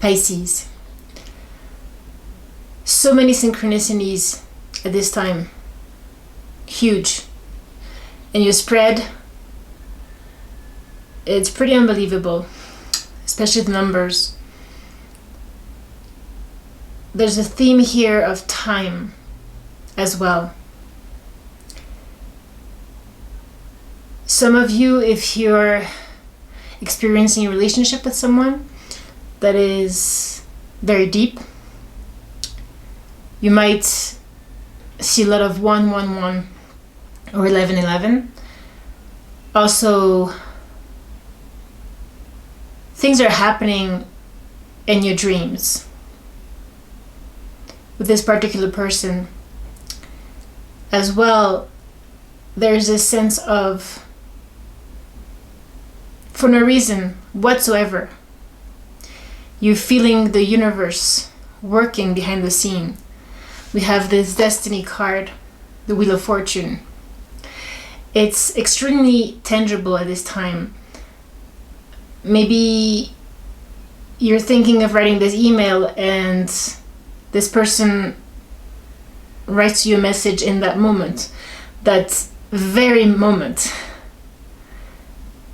Pisces. So many synchronicities at this time. Huge. And your spread, it's pretty unbelievable, especially the numbers. There's a theme here of time as well. Some of you, if you're experiencing a relationship with someone that is very deep, you might see a lot of 111 or 1111. Also, things are happening in your dreams with this particular person. As well, there's this sense of, for no reason whatsoever, you feeling the universe working behind the scene. We have this destiny card, the Wheel of Fortune. It's extremely tangible at this time. Maybe you're thinking of writing this email and this person writes you a message in that moment, that very moment.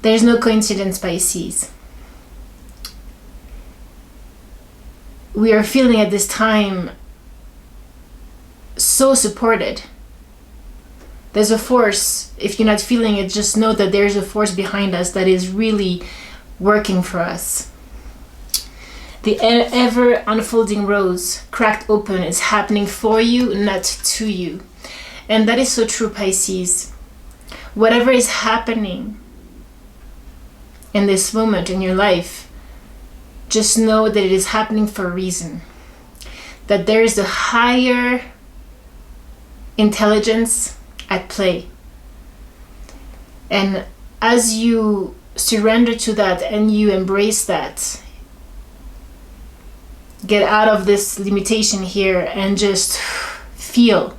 There's no coincidence, Pisces. We are feeling at this time so supported. There's a force. If you're not feeling it, just know that there's a force behind us that is really working for us. The ever unfolding rose, cracked open, is happening for you, not to you. And that is so true, Pisces. Whatever is happening in this moment in your life, just know that it is happening for a reason. That there is a higher intelligence at play. And as you surrender to that and you embrace that, get out of this limitation here and just feel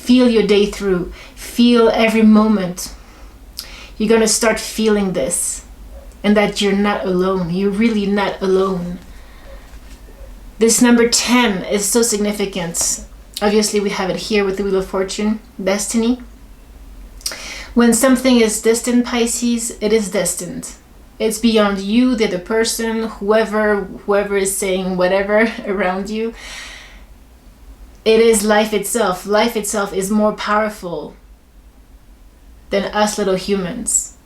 your day through, feel every moment. You're going to start feeling this, and that you're not alone. You're really not alone. This number 10 is so significant. Obviously we have it here with the Wheel of Fortune, destiny. When something is destined, Pisces, it is destined. It's beyond you, the other person, whoever is saying whatever around you. It is life itself. Life itself is more powerful than us little humans.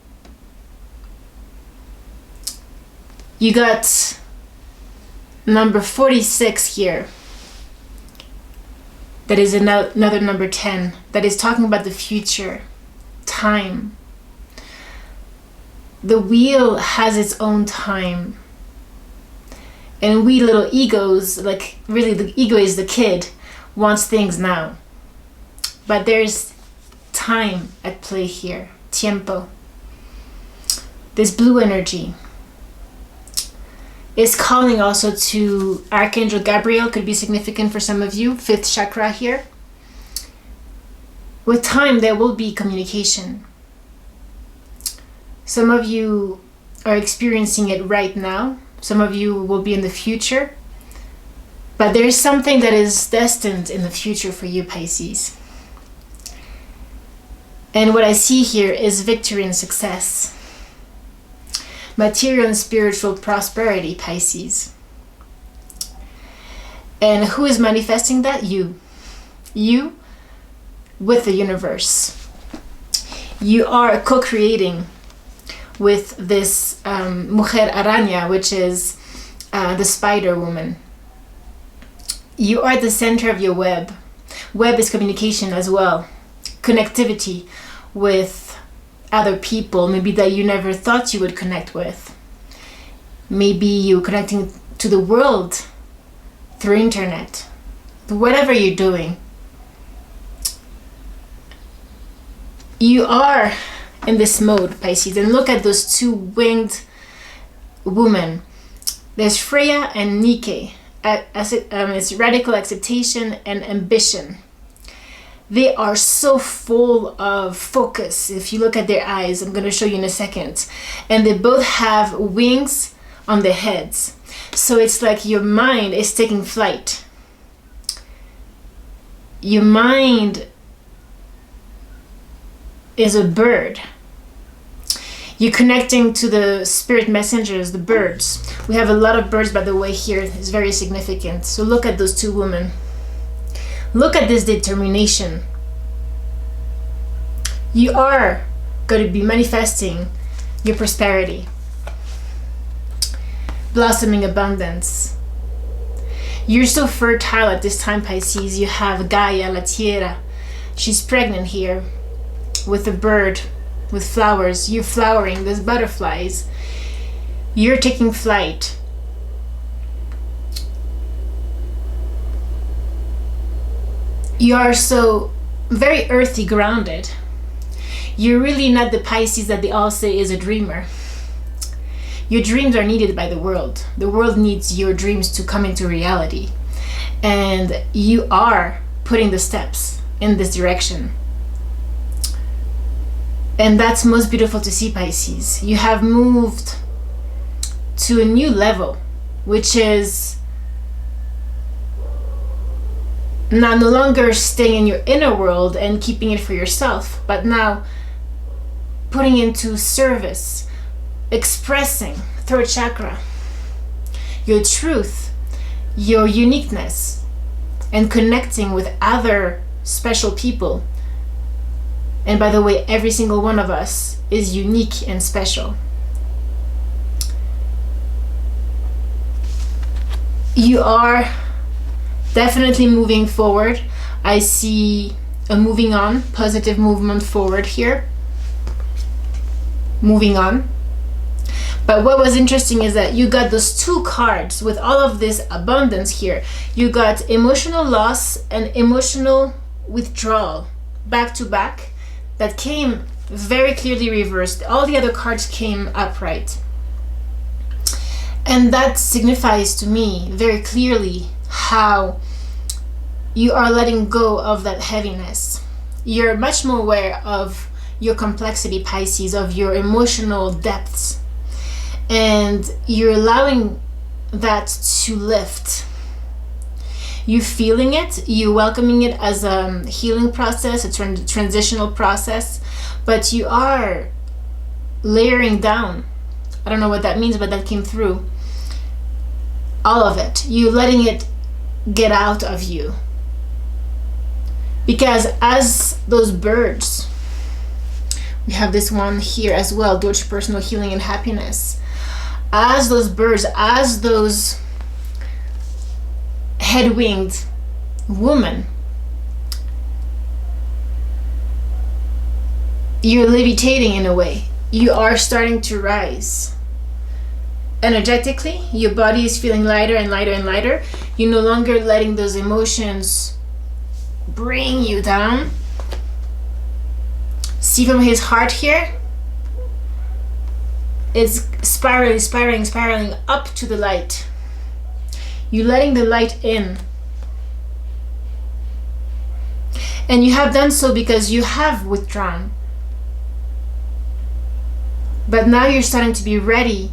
You got number 46 here. That is another number 10. That is talking about the future, time. The wheel has its own time. And we little egos, like really the ego is the kid, wants things now. But there's time at play here, tiempo. This blue energy is calling also to Archangel Gabriel, could be significant for some of you, 5th chakra here. With time, there will be communication. Some of you are experiencing it right now. Some of you will be in the future. But there is something that is destined in the future for you, Pisces. And what I see here is victory and success. Material and spiritual prosperity, Pisces. And who is manifesting that? You. You with the universe. You are co-creating with this Mujer Araña, which is the spider woman. You are the center of your web. Web is communication as well. Connectivity with other people, maybe that you never thought you would connect with. Maybe you're connecting to the world through internet. Whatever you're doing, you are in this mode, Pisces. And look at those two winged women. There's Freya and Nike. It's radical acceptation and ambition. They are so full of focus. If you look at their eyes, I'm going to show you in a second. And they both have wings on their heads. So it's like your mind is taking flight. Your mind is a bird. You're connecting to the spirit messengers, the birds. We have a lot of birds, by the way, here. It's very significant. So look at those two women. Look at this determination. You are going to be manifesting your prosperity. Blossoming abundance. You're so fertile at this time, Pisces. You have Gaia, La Tierra. She's pregnant here with a bird, with flowers. You're flowering, there's butterflies. You're taking flight. You are so very earthy, grounded. You're really not the Pisces that they all say is a dreamer. Your dreams are needed by the world. The world needs your dreams to come into reality. And you are putting the steps in this direction. And that's most beautiful to see, Pisces. You have moved to a new level, which is now no longer staying in your inner world and keeping it for yourself, but now putting into service, expressing third chakra, your truth, your uniqueness, and connecting with other special people. And by the way, every single one of us is unique and special. You are definitely moving forward. I see a moving on, positive movement forward here. Moving on. But what was interesting is that you got those two cards with all of this abundance here. You got emotional loss and emotional withdrawal back to back. That came very clearly reversed. All the other cards came upright. And that signifies to me very clearly how you are letting go of that heaviness. You're much more aware of your complexity, Pisces, of your emotional depths. And you're allowing that to lift. You feeling it, you welcoming it as a healing process, a transitional process, but you are layering down. I don't know what that means, but that came through. All of it. You letting it get out of you. Because as those birds, we have this one here as well, Deutsche Personal Healing and Happiness. As those birds, as those head-winged woman, you're levitating in a way. You are starting to rise. Energetically, your body is feeling lighter and lighter and lighter. You're no longer letting those emotions bring you down. See from his heart here? It's spiraling up to the light. You're letting the light in. And you have done so because you have withdrawn. But now you're starting to be ready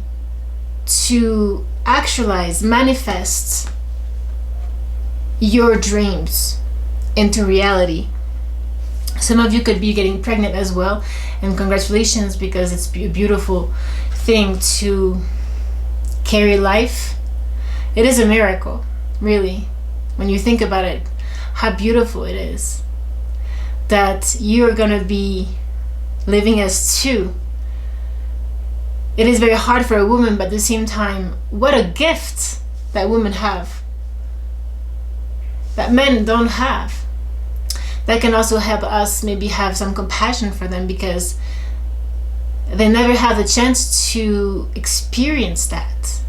to actualize, manifest your dreams into reality. Some of you could be getting pregnant as well, and congratulations, because it's a beautiful thing to carry life. It is a miracle, really, when you think about it, how beautiful it is that you're gonna be living as two. It is very hard for a woman, but at the same time, what a gift that women have that men don't have. That can also help us maybe have some compassion for them, because they never have the chance to experience that.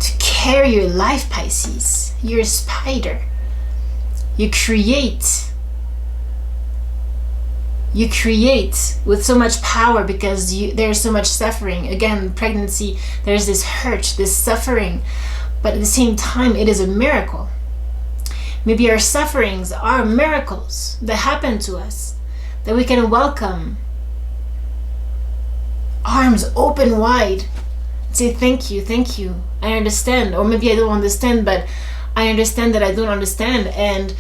To carry your life, Pisces. You're a spider. You create. You create with so much power because there's so much suffering. Again, pregnancy, there's this hurt, this suffering. But at the same time, it is a miracle. Maybe our sufferings are miracles that happen to us, that we can welcome. Arms open wide. Say thank you, thank you. I understand, or maybe I don't understand, but I understand that I don't understand, and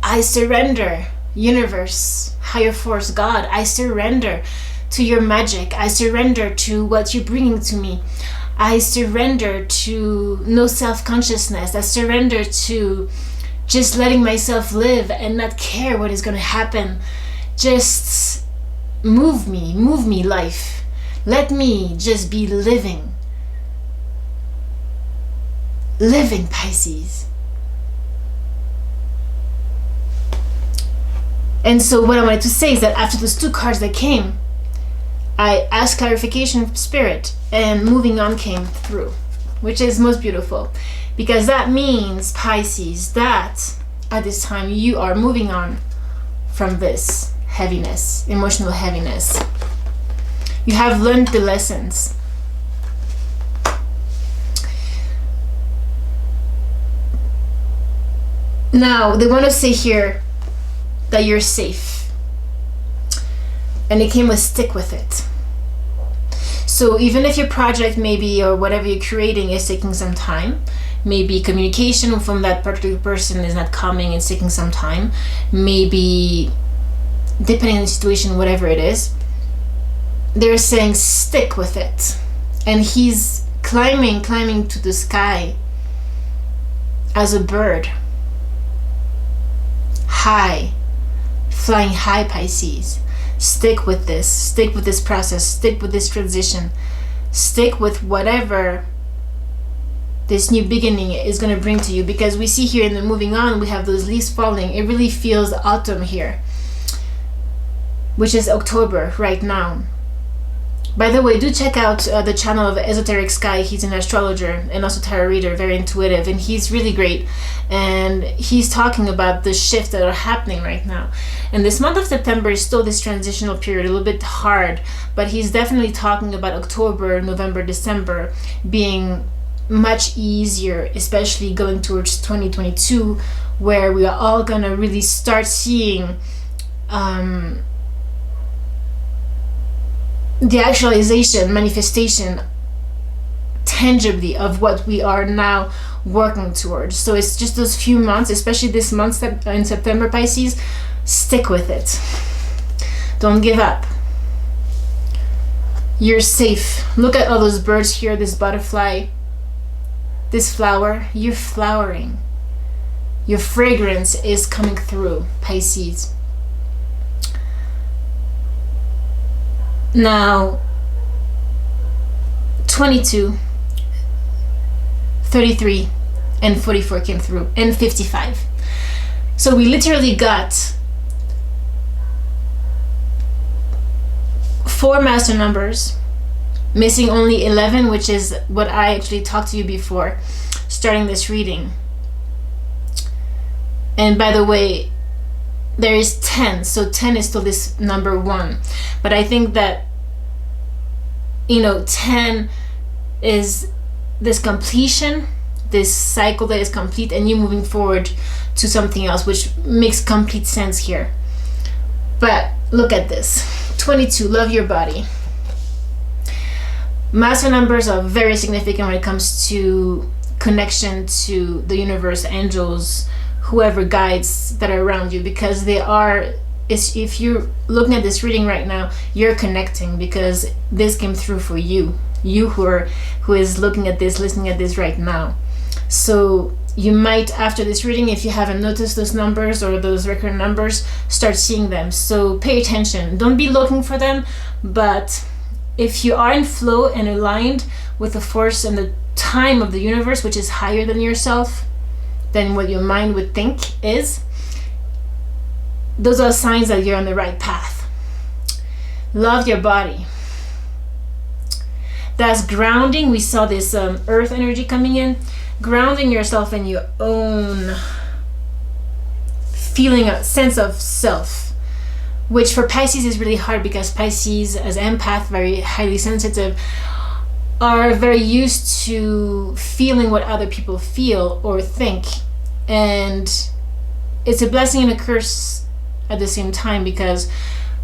I surrender. Universe, higher force, God, I surrender to your magic. I surrender to what you're bringing to me. I surrender to no self-consciousness. I surrender to just letting myself live and not care what is going to happen. Just move me, life. Let me just be living. Living, Pisces. And so what I wanted to say is that after those 2 cards that came, I asked clarification from Spirit, and moving on came through, which is most beautiful, because that means, Pisces, that at this time you are moving on from this heaviness, emotional heaviness. You have learned the lessons. Now, they want to say here that you're safe. And it came with stick with it. So even if your project maybe, or whatever you're creating, is taking some time, maybe communication from that particular person is not coming, it's taking some time, maybe depending on the situation, whatever it is, they're saying stick with it. And he's climbing to the sky as a bird, high, flying high, Pisces. Stick with this process, stick with this transition, stick with whatever this new beginning is going to bring to you, because we see here in the moving on, we have those leaves falling. It really feels autumn here, which is October right now. By the way, do check out the channel of Esoteric Sky. He's an astrologer and also tarot reader, very intuitive, and he's really great. And he's talking about the shifts that are happening right now. And this month of September is still this transitional period, a little bit hard, but he's definitely talking about October, November, December being much easier, especially going towards 2022, where we are all gonna really start seeing the actualization, manifestation tangibly of what we are now working towards. So it's just those few months, especially this month in September, Pisces. Stick with it. Don't give up. You're safe. Look at all those birds here, this butterfly, this flower. You're flowering. Your fragrance is coming through, Pisces. Now, 22, 33, and 44 came through, and 55. So we literally got 4 master numbers, missing only 11, which is what I actually talked to you before starting this reading. And by the way, there is 10, so 10 is still this number 1. But I think that, 10 is this completion, this cycle that is complete, and you moving forward to something else, which makes complete sense here. But look at this. 22, love your body. Master numbers are very significant when it comes to connection to the universe, angels, whoever guides that are around you, because they are, if you're looking at this reading right now, you're connecting, because this came through for you who is looking at this, listening at this right now. So you might, after this reading, if you haven't noticed those numbers or those record numbers, start seeing them. So pay attention. Don't be looking for them, but if you are in flow and aligned with the force and the time of the universe, which is higher than yourself, than what your mind would think is, those are signs that you're on the right path. Love your body. That's grounding. We saw this earth energy coming in. Grounding yourself in your own feeling, a sense of self, which for Pisces is really hard, because Pisces, as empath, very highly sensitive, are very used to feeling what other people feel or think. And it's a blessing and a curse at the same time, because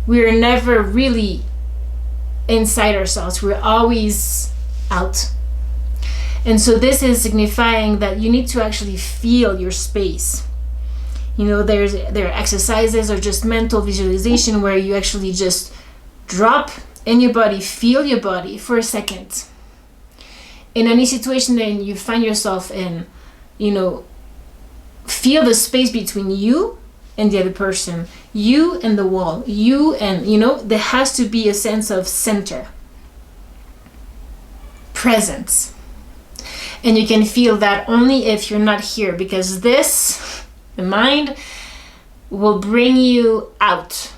we're never really inside ourselves. We're always out. And so this is signifying that you need to actually feel your space. You know, there are exercises or just mental visualization where you actually just drop in your body, feel your body for a second. In any situation that you find yourself in, you know, feel the space between you and the other person, you and the wall, you and, you know, there has to be a sense of center, presence. And you can feel that only if you're not here, because this, the mind, will bring you out.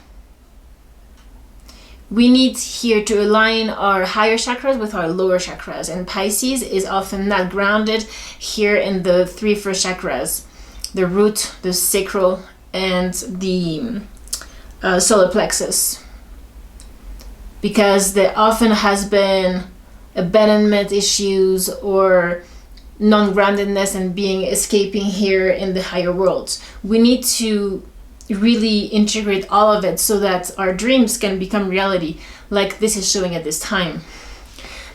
We need here to align our higher chakras with our lower chakras, and Pisces is often not grounded here in the 3 first chakras, the root, the sacral, and the solar plexus, because there often has been abandonment issues or non-groundedness and being escaping here in the higher worlds. We need to really integrate all of it so that our dreams can become reality, like this is showing at this time.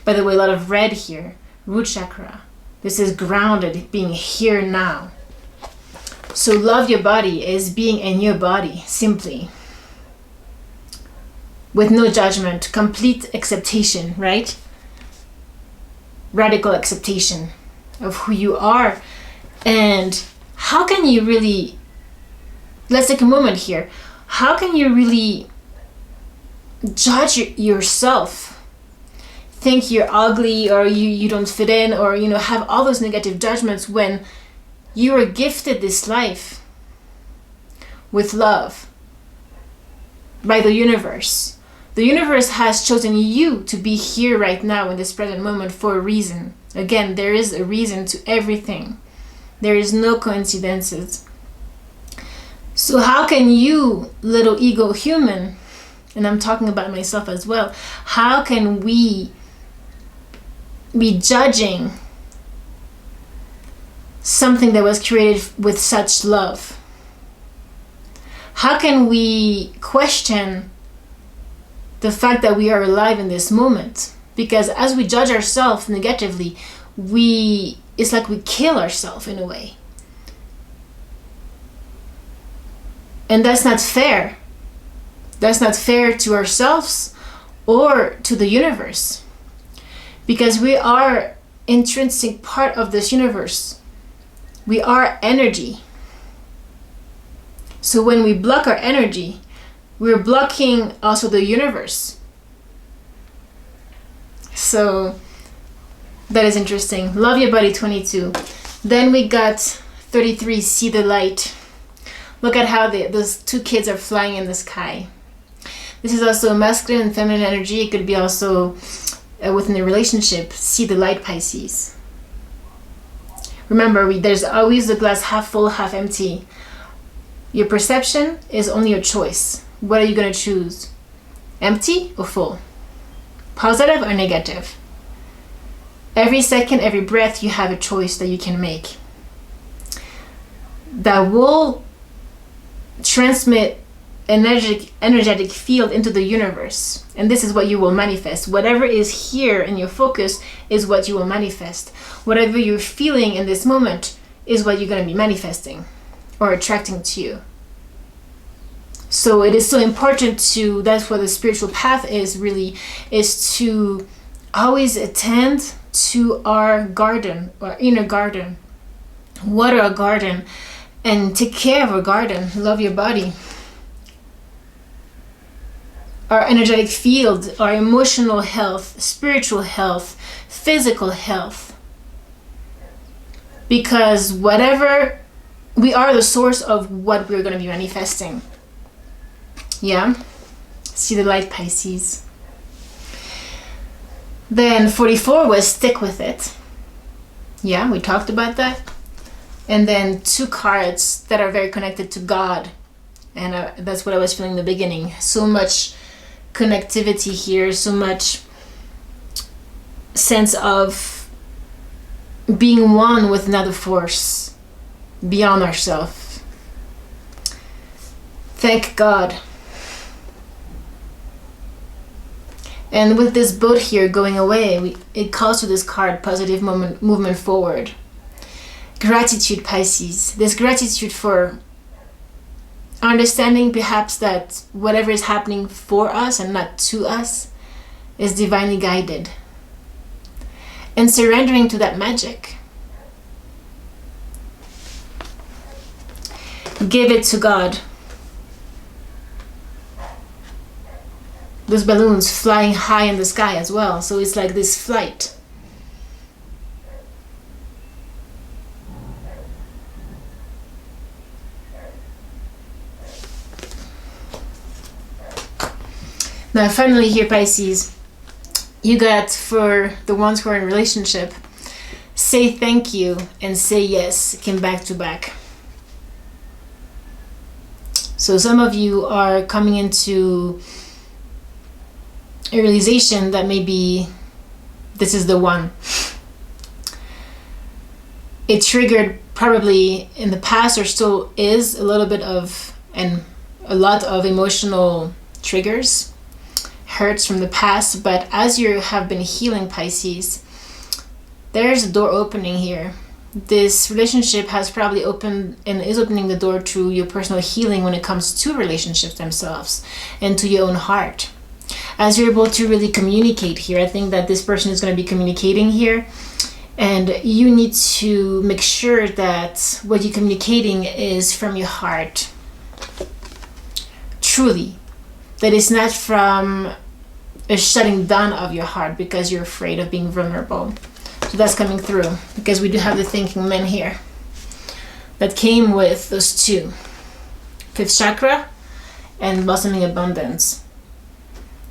By the way, a lot of red here, root chakra. This is grounded, being here now. So love your body is being in your body, simply. With no judgment, complete acceptation, right? Radical acceptation of who you are. And how can you really, let's take a moment here, how can you really judge yourself, think you're ugly or you don't fit in, or, you know, have all those negative judgments when you are gifted this life with love by the universe. The universe has chosen you to be here right now in this present moment for a reason. Again, there is a reason to everything. There is no coincidences. So how can you, little ego human, and I'm talking about myself as well, how can we be judging something that was created with such love? How can we question the fact that we are alive in this moment? Because as we judge ourselves negatively, it's like we kill ourselves in a way. And that's not fair. That's not fair to ourselves or to the universe. Because we are intrinsic part of this universe. We are energy. So when we block our energy, we're blocking also the universe. So that is interesting. Love your body, 22. Then we got 33, see the light. Look at how those 2 kids are flying in the sky. This is also masculine and feminine energy. It could be also within a relationship. See the light, Pisces. Remember, there's always the glass half full, half empty. Your perception is only your choice. What are you going to choose? Empty or full? Positive or negative? Every second, every breath, you have a choice that you can make that will transmit energetic field into the universe. And this is what you will manifest. Whatever is here in your focus is what you will manifest. Whatever you're feeling in this moment is what you're going to be manifesting or attracting to you. So it is so important to, that's what the spiritual path is really, is to always attend to our garden, our inner garden. Water our garden and take care of our garden. Love your body. Our energetic field, our emotional health, spiritual health, physical health. Because whatever, we are the source of what we're going to be manifesting. Yeah? See the light, Pisces. Then 44 was stick with it. Yeah, we talked about that. And then 2 cards that are very connected to God. And that's what I was feeling in the beginning. So much connectivity here, so much sense of being one with another force beyond ourselves. Thank God. And with this boat here going away, it calls to this card positive movement forward. Gratitude, Pisces. This gratitude for understanding perhaps that whatever is happening for us and not to us is divinely guided. And surrendering to that magic. Give it to God. Those balloons flying high in the sky as well. So it's like this flight. Now finally here, Pisces, you got, for the ones who are in relationship, say thank you and say yes came back to back. So some of you are coming into a realization that maybe this is the one. It triggered probably in the past, or still is, a little bit of, and a lot of emotional triggers, hurts from the past. But as you have been healing, Pisces, there's a door opening here. This relationship has probably opened and is opening the door to your personal healing when it comes to relationships themselves and to your own heart. As you're able to really communicate here, I think that this person is going to be communicating here, and you need to make sure that what you're communicating is from your heart, truly, that it's not from a shutting down of your heart because you're afraid of being vulnerable. So that's coming through, because we do have the thinking men here that came with those two, fifth chakra and blossoming abundance.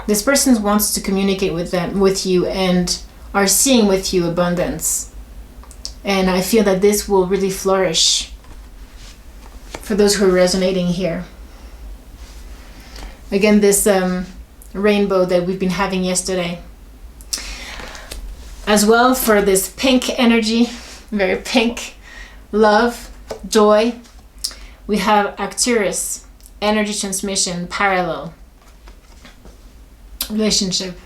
This person wants to communicate with you and are seeing with you abundance. And I feel that this will really flourish for those who are resonating here. Again, this rainbow that we've been having yesterday. As well, for this pink energy, very pink, love, joy, we have Arcturus, energy transmission, parallel. Relationship.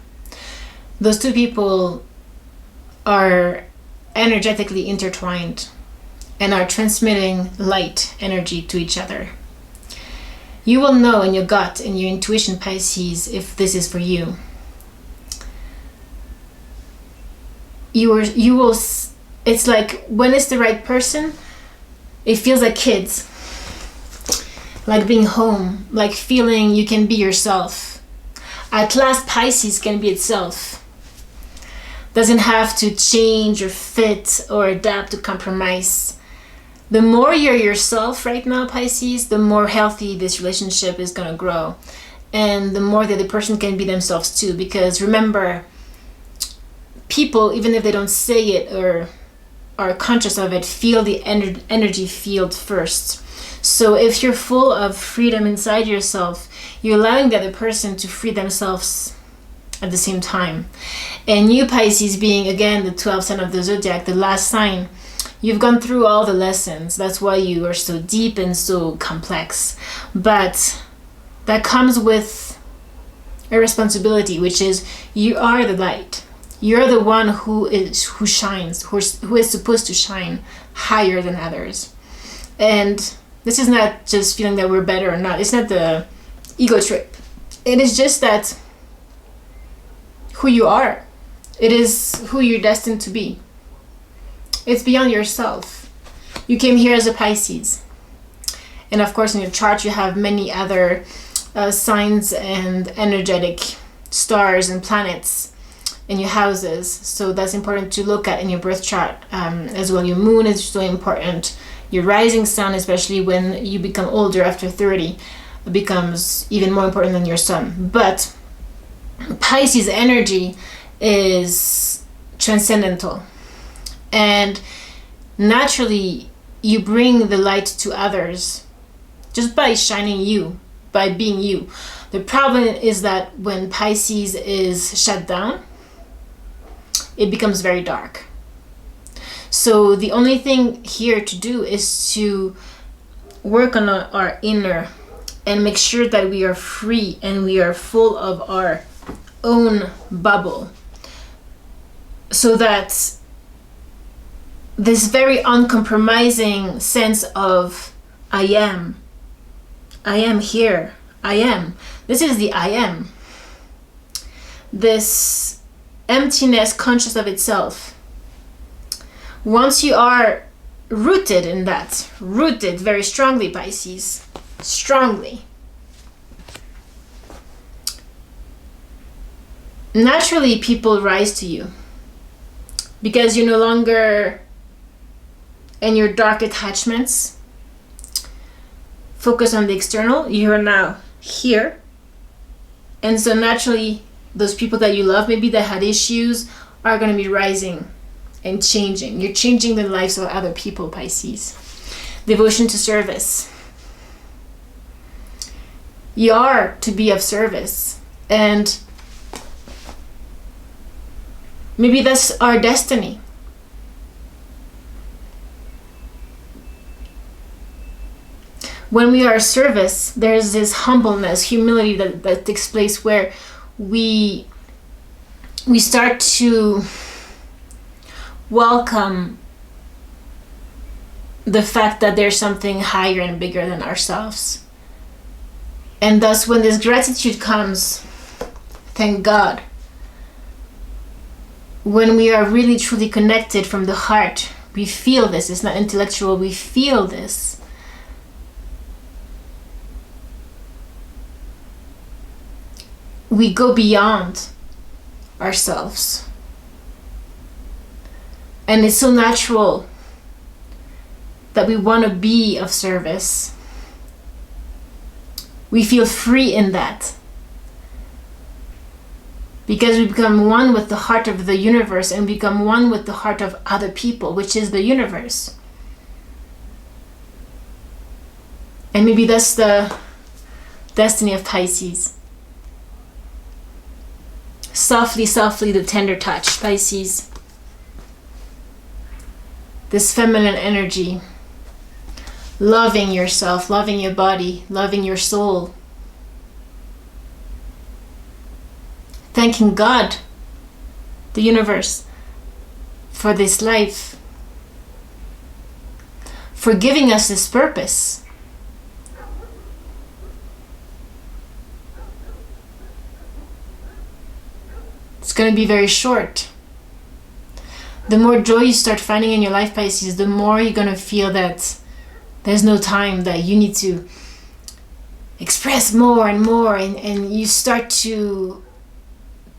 Those two people are energetically intertwined and are transmitting light energy to each other. You will know in your gut and your intuition, Pisces, if this is for you. You will. It's like when it's the right person, it feels like kids, like being home, like feeling you can be yourself. At last, Pisces can be itself. Doesn't have to change or fit or adapt to compromise. The more you're yourself right now, Pisces, the more healthy this relationship is going to grow. And the more that the person can be themselves too. Because remember, people, even if they don't say it or are conscious of it, feel the energy field first. So if you're full of freedom inside yourself, you're allowing the other person to free themselves at the same time. And you, Pisces, being again the 12th sign of the zodiac, the last sign, you've gone through all the lessons. That's why you are so deep and so complex. But that comes with a responsibility, which is you are the light. You're the one who shines, who is supposed to shine higher than others. And this is not just feeling that we're better or not. It's not the ego trip. It is just that who you are. It is who you're destined to be. It's beyond yourself. You came here as a Pisces. And of course in your chart you have many other signs and energetic stars and planets in your houses. So that's important to look at in your birth chart as well. Your moon is so important. Your rising sun, especially when you become older after 30, becomes even more important than your sun. But Pisces energy is transcendental. And naturally, you bring the light to others just by shining you, by being you. The problem is that when Pisces is shut down, it becomes very dark. So the only thing here to do is to work on our inner and make sure that we are free and we are full of our own bubble, so that this very uncompromising sense of I am here, I am. This is the I am. This emptiness conscious of itself. Once you are rooted in that, rooted very strongly, Pisces, strongly, naturally people rise to you, because you're no longer in your dark attachments, focus on the external. You are now here, and so naturally those people that you love, maybe that had issues, are going to be rising and changing. You're changing the lives of other people, Pisces. Devotion to service. You are to be of service, and maybe that's our destiny. When we are of service, there's this humbleness, humility that takes place, where we start to welcome the fact that there's something higher and bigger than ourselves. And thus, when this gratitude comes, thank God, when we are really truly connected from the heart, we feel this. It's not intellectual, we feel this. We go beyond ourselves. And it's so natural that we want to be of service. We feel free in that, because we become one with the heart of the universe, and become one with the heart of other people, which is the universe. And maybe that's the destiny of Pisces. Softly, softly, the tender touch, Pisces. This feminine energy, loving yourself, loving your body, loving your soul. Thanking God, the universe, for this life, for giving us this purpose. It's going to be very short. The more joy you start finding in your life, Pisces, the more you're going to feel that there's no time, that you need to express more and more, and you start to,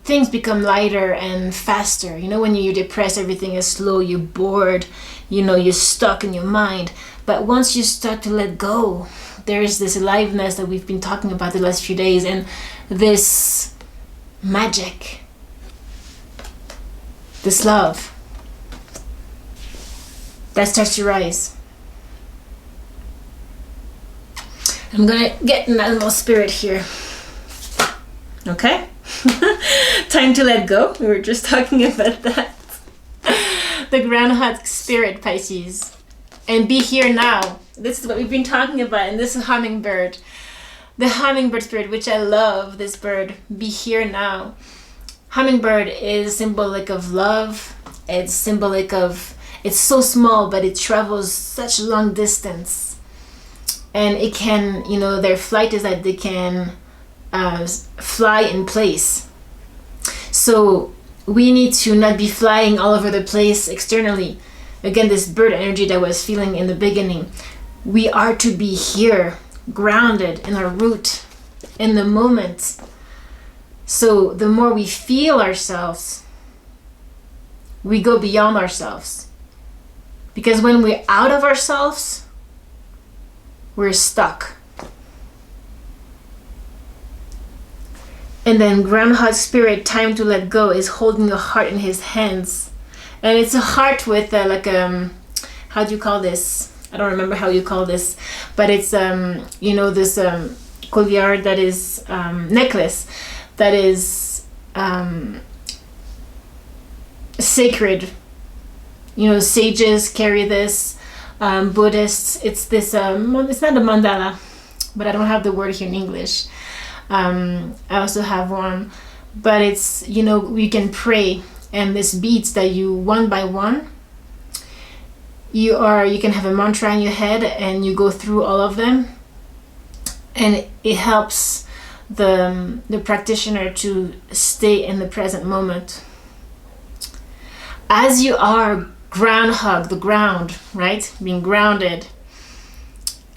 things become lighter and faster. You know, when you're depressed, everything is slow, you're bored, you know, you're stuck in your mind. But once you start to let go, there's this aliveness that we've been talking about the last few days, and this magic, this love that starts to rise. I'm gonna get an animal spirit here. Okay? Time to let go. We were just talking about that. The groundhog spirit, Pisces. And be here now. This is what we've been talking about. And this is hummingbird. The hummingbird spirit, which I love, this bird. Be here now. Hummingbird is symbolic of love. It's symbolic of, it's so small, but it travels such a long distance. And it can, you know, their flight is that they can fly in place. So we need to not be flying all over the place externally. Again, this bird energy that I was feeling in the beginning. We are to be here, grounded in our root, in the moment. So the more we feel ourselves, we go beyond ourselves. Because when we're out of ourselves, we're stuck. And then groundhog spirit, time to let go, is holding a heart in his hands. And it's a heart with how do you call this? I don't remember how you call this, but it's you know, this collier that is necklace that is sacred. You know, sages carry this, Buddhists. It's this it's not a mandala, but I don't have the word here in English. I also have one, but it's, you know, we can pray, and this beats that you, one by one, you can have a mantra in your head and you go through all of them, and it helps the practitioner to stay in the present moment. As you are groundhog, the ground, right? Being grounded.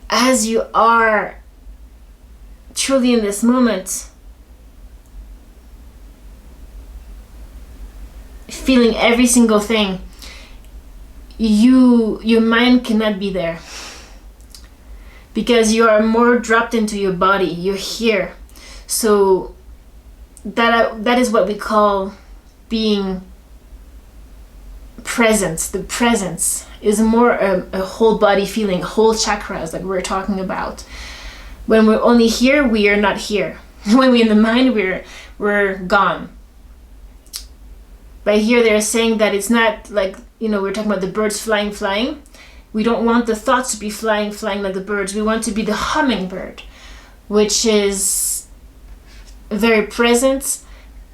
As you are truly in this moment, feeling every single thing, your mind cannot be there, because you are more dropped into your body. You're here. So that is what we call being present. The presence is more a whole body feeling, whole chakras, like we're talking about. When we're only here, we are not here. When we're in the mind, we're gone. But here they're saying that it's not like, you know, we're talking about the birds flying. We don't want the thoughts to be flying like the birds. We want to be the hummingbird, which is very present,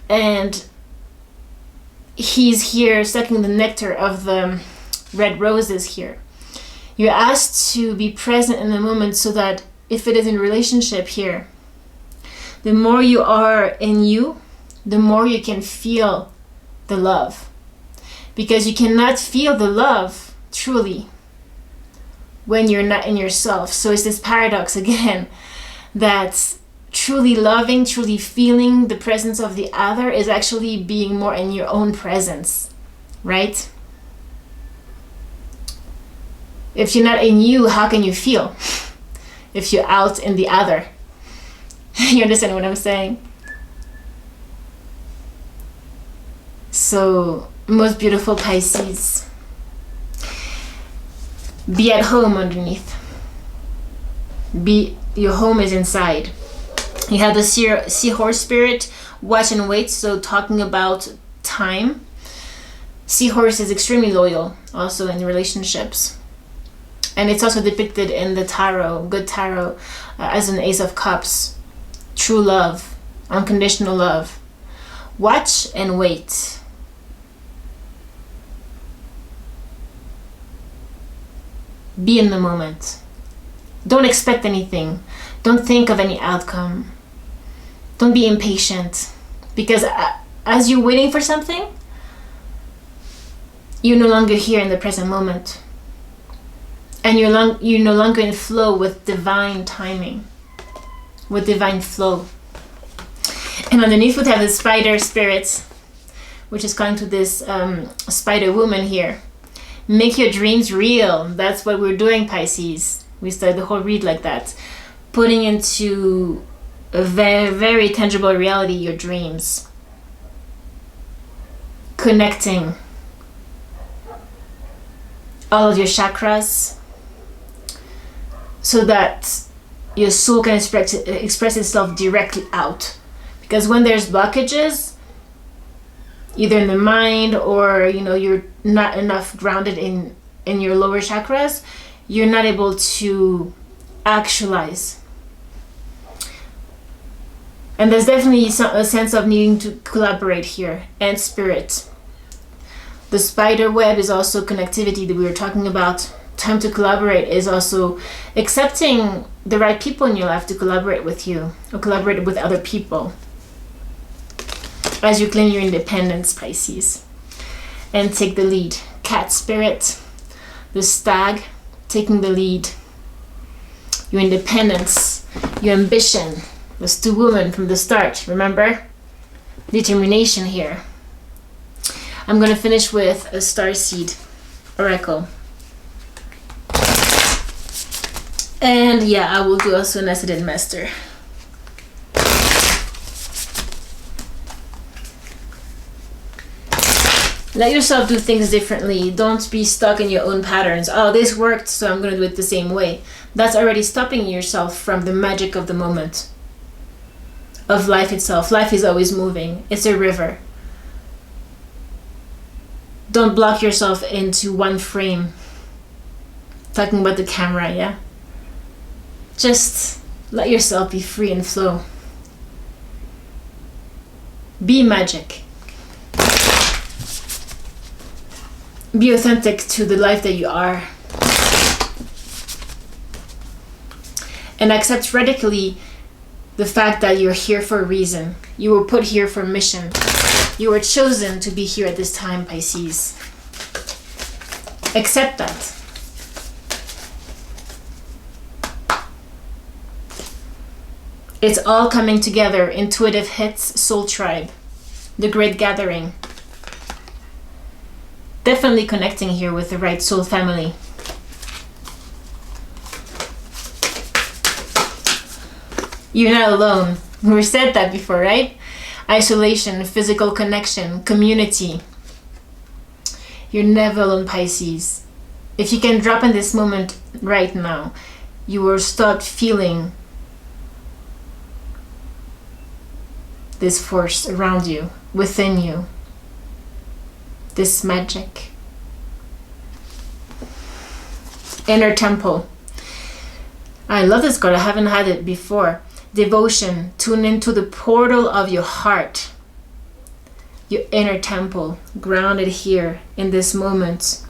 and he's here sucking the nectar of the red roses here. You're asked to be present in the moment, so that if it is in relationship here, the more you are in you, the more you can feel the love. Because you cannot feel the love truly when you're not in yourself. So it's this paradox again, that truly loving, truly feeling the presence of the other is actually being more in your own presence, right? If you're not in you, how can you feel? If you're out in the other. You understand what I'm saying? So, most beautiful Pisces. Be at home underneath. Your home is inside. You have the seahorse spirit, watch and wait, so talking about time. Seahorse is extremely loyal, also in relationships. And it's also depicted in the tarot, good tarot, as an Ace of Cups. True love, unconditional love. Watch and wait. Be in the moment. Don't expect anything. Don't think of any outcome. Don't be impatient. Because as you're waiting for something, you're no longer here in the present moment. And you're no longer in flow with divine timing, with divine flow. And underneath we have the spider spirits, which is calling to this spider woman here. Make your dreams real. That's what we're doing, Pisces. We started the whole read like that. Putting into a very, very tangible reality your dreams. Connecting all of your chakras, so that your soul can express itself directly out. Because when there's blockages, either in the mind or you're not enough grounded in your lower chakras, you're not able to actualize. And there's definitely a sense of needing to collaborate here, and spirit. The spider web is also connectivity that we were talking about. Time to collaborate is also accepting the right people in your life to collaborate with you, or collaborate with other people as you claim your independence, Pisces, and take the lead. Cat spirit, the stag, taking the lead. Your independence, your ambition. Those two women from the start, remember? Determination here. I'm going to finish with a starseed oracle. And yeah, I will do also an Ascended Master. Let yourself do things differently. Don't be stuck in your own patterns. Oh, this worked, so I'm going to do it the same way. That's already stopping yourself from the magic of the moment, of life itself. Life is always moving. It's a river. Don't block yourself into one frame. Talking about the camera, yeah? Just let yourself be free and flow. Be magic. Be authentic to the life that you are. And accept radically the fact that you're here for a reason. You were put here for a mission. You were chosen to be here at this time, Pisces. Accept that. It's all coming together. Intuitive hits, soul tribe, the great gathering. Definitely connecting here with the right soul family. You're not alone. We said that before, right? Isolation, physical connection, community. You're never alone, Pisces. If you can drop in this moment right now, you will start feeling this force around you, within you. This magic. Inner temple. I love this card. I haven't had it before. Devotion. Tune into the portal of your heart. Your inner temple. Grounded here in this moment.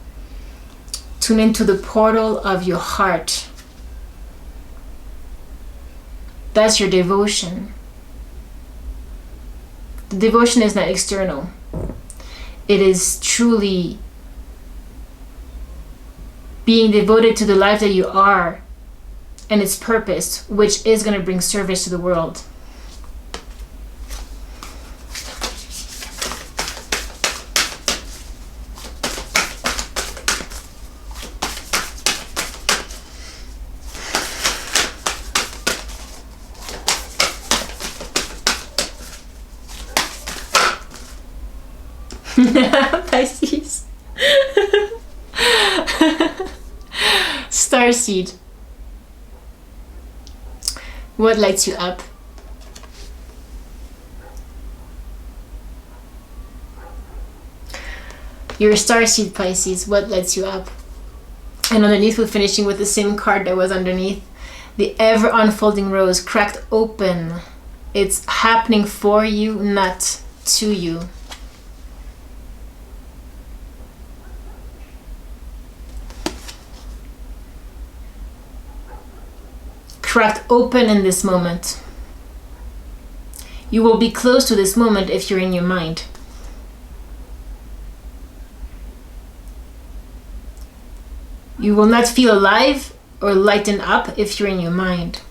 Tune into the portal of your heart. That's your devotion. The devotion is not external. It is truly being devoted to the life that you are and its purpose, which is going to bring service to the world. Pisces. Starseed. What lights you up? You're a starseed, Pisces. What lights you up? And underneath, we're finishing with the same card that was underneath. The ever unfolding rose cracked open. It's happening for you, not to you. Cracked open in this moment. You will be close to this moment if you're in your mind. You will not feel alive or lighten up if you're in your mind.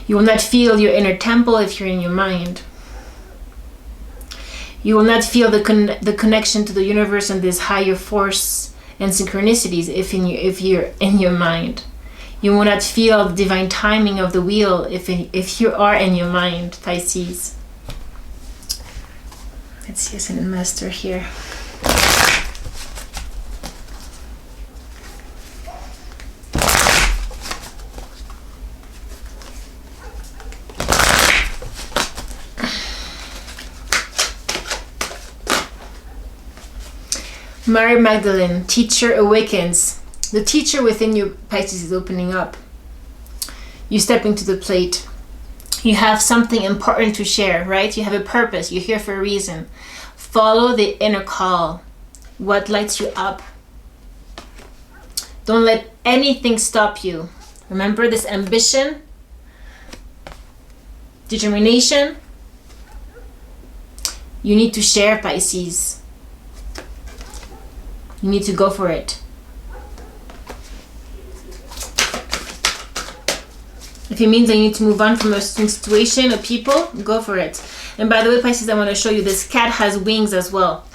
You will not feel your inner temple if you're in your mind. You will not feel the connection to the universe and this higher force and synchronicities if you're in your mind. You will not feel the divine timing of the wheel if you are in your mind, Pisces. Let's see, Ascended Master here. Mary Magdalene, teacher awakens. The teacher within you, Pisces, is opening up. You step into the plate. You have something important to share, right? You have a purpose. You're here for a reason. Follow the inner call. What lights you up? Don't let anything stop you. Remember this ambition, determination. You need to share, Pisces. You need to go for it. If it means that you need to move on from a situation or people, go for it. And by the way, Pisces, I want to show you this cat has wings as well.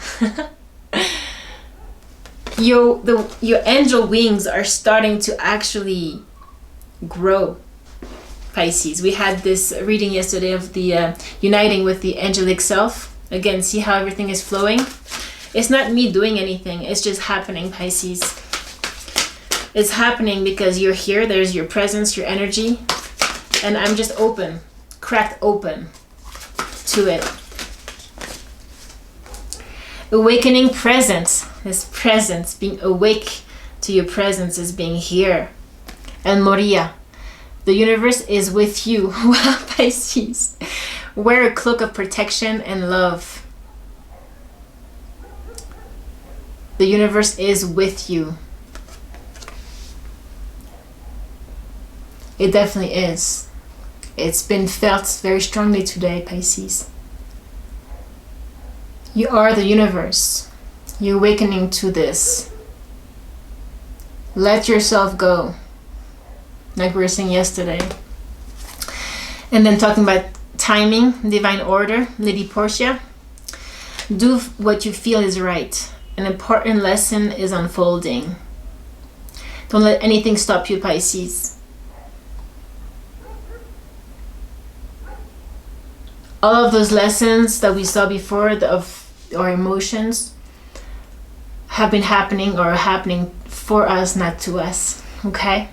Your angel wings are starting to actually grow, Pisces. We had this reading yesterday of the uniting with the angelic self. Again, see how everything is flowing? It's not me doing anything. It's just happening, Pisces. It's happening because you're here. There's your presence, your energy. And I'm just open, cracked open to it. Awakening presence. This presence, being awake to your presence is being here. And Moria, The universe is with you. Wow, Pisces. Wear a cloak of protection and love. The universe is with you. It definitely is. It's been felt very strongly today, Pisces. You are the universe. You're awakening to this. Let yourself go. Like we were saying yesterday. And then talking about timing, divine order, Lady Portia. Do what you feel is right. An important lesson is unfolding. Don't let anything stop you, Pisces. All of those lessons that we saw before of our emotions have been happening or are happening for us, not to us. Okay?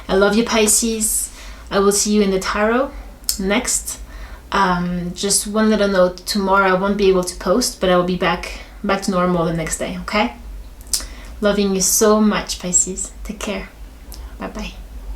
I love you, Pisces. I will see you in the tarot next. Just one little note. Tomorrow I won't be able to post, but I will be back to normal the next day. Okay? Loving you so much, Pisces. Take care. Bye-bye.